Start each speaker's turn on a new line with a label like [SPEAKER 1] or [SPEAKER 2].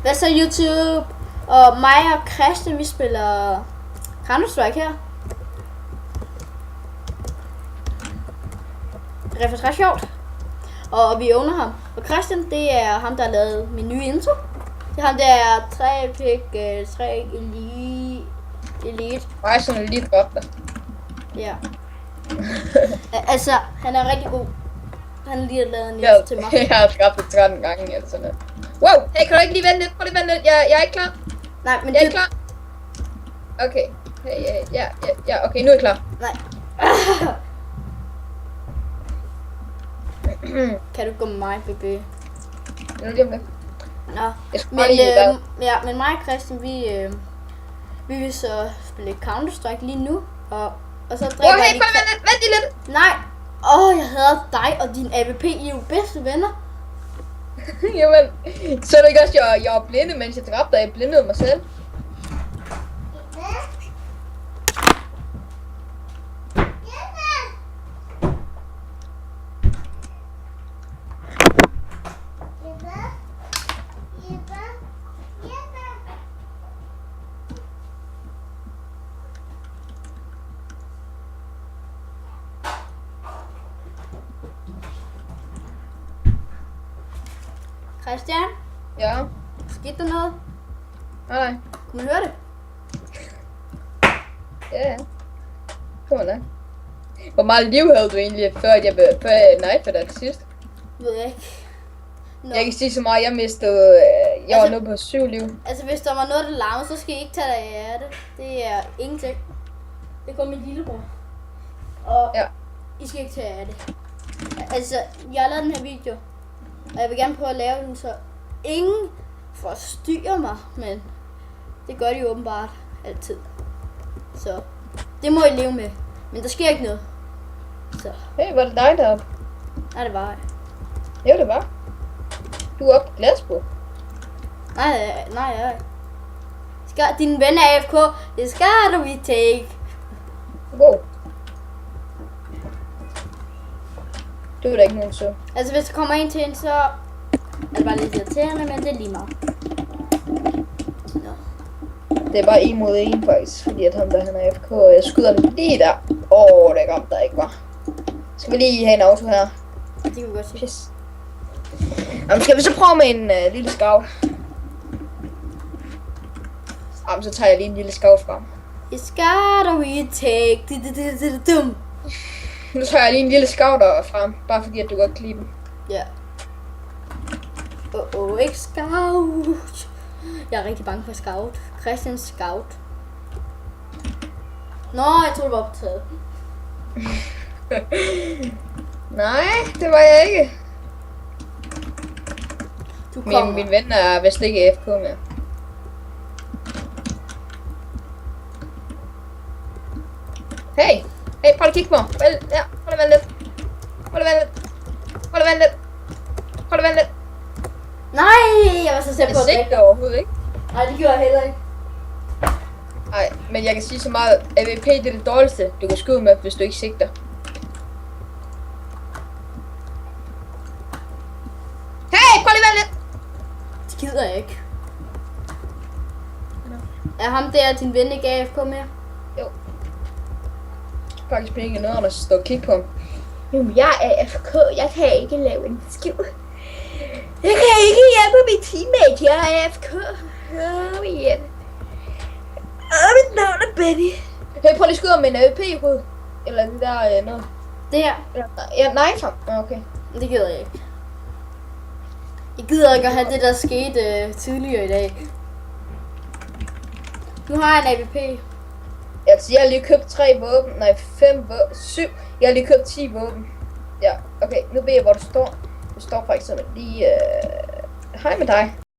[SPEAKER 1] Hvad så YouTube? Og mig og Christian, vi spiller Counter-Strike her. Det er faktisk ret sjovt. Og vi owner ham. Og Christian, det er ham, der har lavet min nye intro. Det er ham, der er 3 Elite.
[SPEAKER 2] Nej, sådan en Elite godt der.
[SPEAKER 1] Ja. Altså, han er rigtig god. Han har lige lavet en intro til mig.
[SPEAKER 2] Jeg har skabt det 13 gange eller sådan noget. Wow, hey, kan du ikke lige vente lidt? Prøv lige vente lidt. Jeg er ikke klar.
[SPEAKER 1] Nej, men
[SPEAKER 2] jeg er ikke klar. Okay. Hey, ja, okay, nu er jeg klar.
[SPEAKER 1] Nej. Kan du gå med mig, baby?
[SPEAKER 2] Nu lige om det.
[SPEAKER 1] Nå, men mig og Christian, vi vil så spille Counter-Strike lige nu, og så drikker
[SPEAKER 2] hey, vent lige lidt.
[SPEAKER 1] Nej, jeg hader dig og din AVP, I er jo bedste venner.
[SPEAKER 2] Jamen, så er det ikke også, jeg var blinde, mens jeg dræbte dig, jeg blindede mig selv.
[SPEAKER 1] Christian?
[SPEAKER 2] Ja?
[SPEAKER 1] Skete der noget?
[SPEAKER 2] Nej.
[SPEAKER 1] Kunne man høre det?
[SPEAKER 2] Ja. Kom on da. Hvor meget liv havde du egentlig, før jeg knifede dig til sidst?
[SPEAKER 1] Ved jeg ikke.
[SPEAKER 2] No. Jeg kan sige så meget, jeg mistede, jeg var nede på 7 liv.
[SPEAKER 1] Altså hvis der var noget, der larmede, så skal I ikke tage dig af det. Det er ingenting. Det går min lillebror. Og ja. I skal ikke tage af det. Altså, jeg har lavet den her video. Og jeg vil gerne prøve at lave den, så ingen forstyrrer mig. Men det gør de jo åbenbart altid. Så det må I leve med. Men der sker ikke noget. Så.
[SPEAKER 2] Hey, var det dig deroppe?
[SPEAKER 1] Nej, det var jeg.
[SPEAKER 2] Jo, det var. Du er oppe på Glasbo.
[SPEAKER 1] Nej. Din ven er AFK. Det skal du vi take.
[SPEAKER 2] Wow. Det er da ikke nogen så.
[SPEAKER 1] Altså hvis der kommer en til en, så er det bare lidt irriterende, men det er lige meget. Nå.
[SPEAKER 2] Det er bare 1 mod 1 faktisk, fordi at han er AFK, og jeg skyder den lige der. Det er godt, der ikke var. Skal vi lige have en auto her?
[SPEAKER 1] Det kan vi godt sige.
[SPEAKER 2] Yes. Jamen, skal vi så prøve med en lille scout? Jamen, så tager jeg lige en lille scout frem.
[SPEAKER 1] It's gotta we take. Dum.
[SPEAKER 2] Nu tager jeg lige en lille scout frem, bare fordi at du godt kan lide dem.
[SPEAKER 1] Ja. Ikke scout. Jeg er rigtig bange for scout. Christian scout. Nå, jeg troede, det var optaget.
[SPEAKER 2] Nej, det var jeg ikke. Min ven er vist ikke AFK mere. Hey, prøv at kigge på mig. Ja, prøv at vente lidt.
[SPEAKER 1] Nej, jeg var så selv på det.
[SPEAKER 2] Jeg sigter overhovedet ikke.
[SPEAKER 1] Nej, det gjorde jeg heller ikke.
[SPEAKER 2] Nej, men jeg kan sige så meget. AVP det er det dårligste, du kan skyde med, hvis du ikke sigter. Hey, prøv lige vente lidt.
[SPEAKER 1] Det gider jeg ikke. Er ham der din ven ikke AFK mere?
[SPEAKER 2] Jo. Faktisk ikke noget, der står og kigge på ham. Jamen, jeg er AFK. Jeg kan ikke lave en skiv. Jeg kan ikke hjælpe min teammate. Jeg er AFK. Mit navn er Benny. Hey, prøv lige at skyde om en AVP i hovedet. Eller det der noget.
[SPEAKER 1] Det her?
[SPEAKER 2] Ja, nej, så. Okay.
[SPEAKER 1] Det gider jeg ikke. Jeg gider ikke at have det, der skete tidligere i dag. Nu har jeg en AVP.
[SPEAKER 2] Altså, jeg har lige købt 3 våben. Nej, 5 våben. 7. Jeg har lige købt 10 våben. Ja, okay. Nu ved jeg, hvor du står. Du står faktisk sådan lige... Hej med dig.